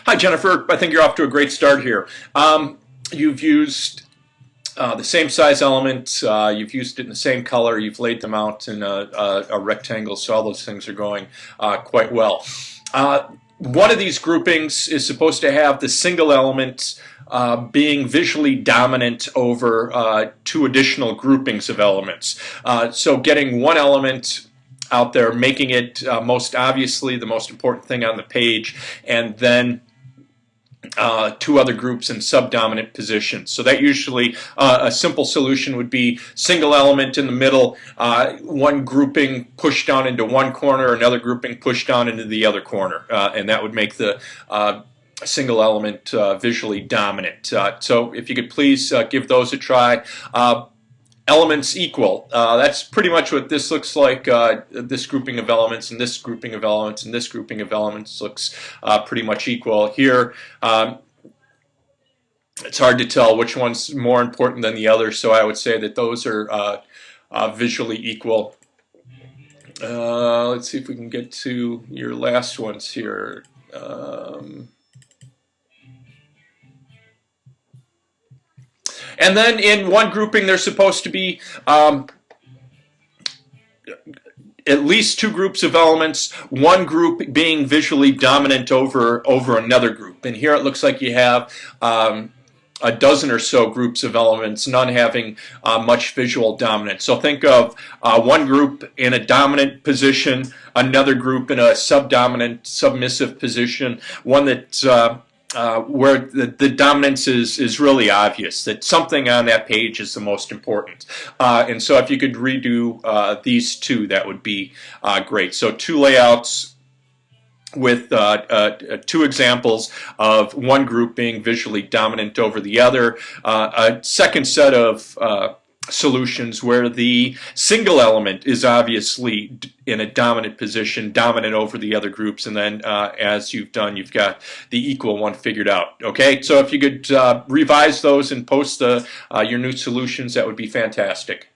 Hi, Jennifer. I think you're off to a great start here. You've used the same size element, you've used it in the same color, you've laid them out in a rectangle, so all those things are going quite well. One of these groupings is supposed to have the single element being visually dominant over two additional groupings of elements. So getting one element out there, making it most obviously the most important thing on the page, and then two other groups in subdominant positions. So that usually a simple solution would be single element in the middle, one grouping pushed down into one corner, another grouping pushed down into the other corner, and that would make the single element visually dominant. So if you could please give those a try. Elements equal. That's pretty much what this looks like. This grouping of elements and this grouping of elements and this grouping of elements looks pretty much equal. Here, it's hard to tell which one's more important than the other, so I would say that those are visually equal. Let's see if we can get to your last ones here. And then in one grouping, there's supposed to be at least two groups of elements, one group being visually dominant over another group. And here it looks like you have a dozen or so groups of elements, none having much visual dominance. So think of one group in a dominant position, another group in a subdominant, submissive position, one that where the dominance is really obvious, that something on that page is the most important. And so if you could redo these two, that would be great. So two layouts with two examples of one group being visually dominant over the other, a second set of solutions where the single element is obviously in a dominant position, dominant over the other groups, and then as you've done, you've got the equal one figured out. Okay, so if you could revise those and post your new solutions, that would be fantastic.